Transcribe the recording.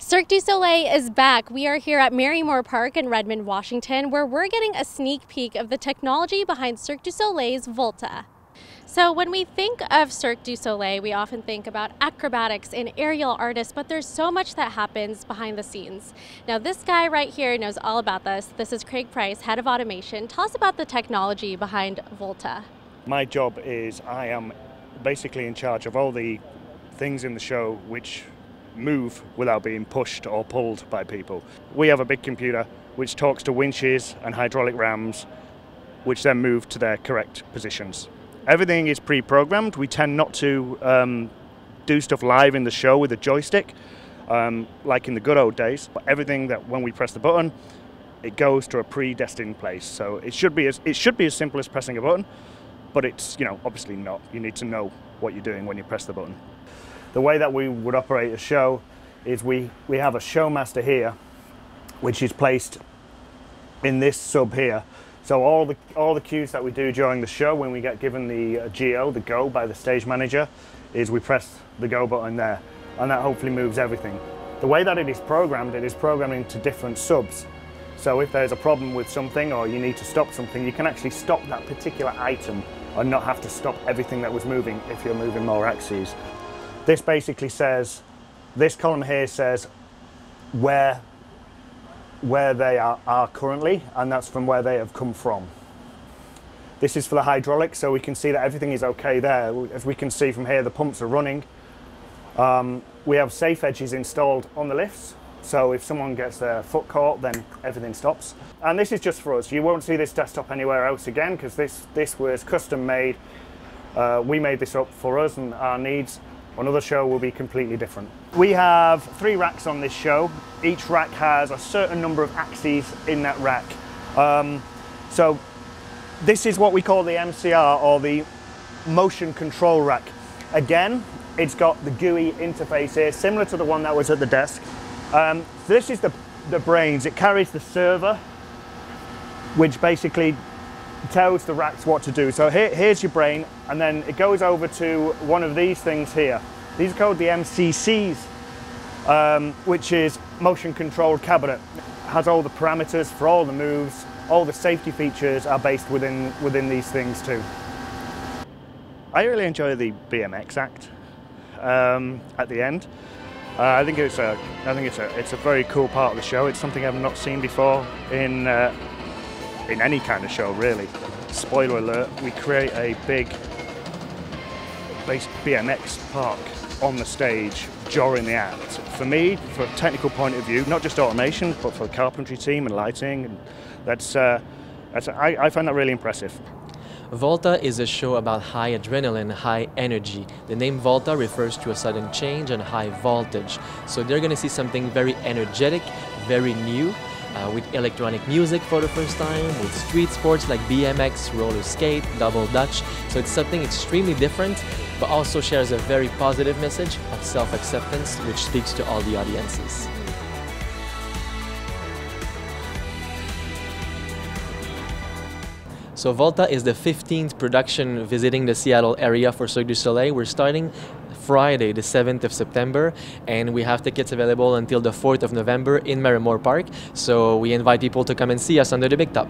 Cirque du Soleil is back. We are here at Marymoor Park in Redmond, Washington, where we're getting a sneak peek of the technology behind Cirque du Soleil's Volta. So when we think of Cirque du Soleil, we often think about acrobatics and aerial artists, but there's so much that happens behind the scenes. Now this guy right here knows all about this. This is Craig Price, head of automation. Tell us about the technology behind Volta. My job is I am basically in charge of all the things in the show which move without being pushed or pulled by people. We have a big computer which talks to winches and hydraulic rams, which then move to their correct positions. Everything is pre-programmed. We tend not to do stuff live in the show with a joystick, like in the good old days. But everything that when we press the button, it goes to a predestined place. So it should be as simple as pressing a button, but it's obviously not. You need to know what you're doing when you press the button. The way that we would operate a show is we have a showmaster here, which is placed in this sub here. So all the cues that we do during the show, when we get given the the go by the stage manager, is we press the go button there, and that hopefully moves everything. The way that it is programmed into different subs. So if there's a problem with something or you need to stop something, you can actually stop that particular item and not have to stop everything that was moving if you're moving more axes. This basically says, this column here says where they are currently, and that's from where they have come from. This is for the hydraulics, so we can see that everything is okay there. As we can see from here, the pumps are running. We have safe edges installed on the lifts, so if someone gets their foot caught, then everything stops. And this is just for us. You won't see this desktop anywhere else again, because this was custom made. We made this up for us and our needs. Another show will be completely different. We have 3 racks on this show. Each rack has a certain number of axes in that rack. So this is what we call the MCR, or the motion control rack. Again, it's got the GUI interface here, similar to the one that was at the desk. This is the brains. It carries the server, which basically tells the racks what to do. So here's your brain, and then it goes over to one of these things here. These are called the MCCs, which is motion controlled cabinet. It has all the parameters for all the moves. All the safety features are based within these things too. I really enjoy the BMX act at the end. I think it's a very cool part of the show. It's something I've not seen before in any kind of show, really. Spoiler alert, we create a big BMX park on the stage during the act. For me, from a technical point of view, not just automation, but for the carpentry team and lighting, and I find that really impressive. Volta is a show about high adrenaline, high energy. The name Volta refers to a sudden change and high voltage. So they're going to see something very energetic, very new, with electronic music for the first time, with street sports like BMX, roller skate, double dutch. So it's something extremely different, but also shares a very positive message of self-acceptance, which speaks to all the audiences. So Volta is the 15th production visiting the Seattle area for Cirque du Soleil. We're starting Friday, the 7th of September, and we have tickets available until the 4th of November in Marymoor Park. So we invite people to come and see us under the big top.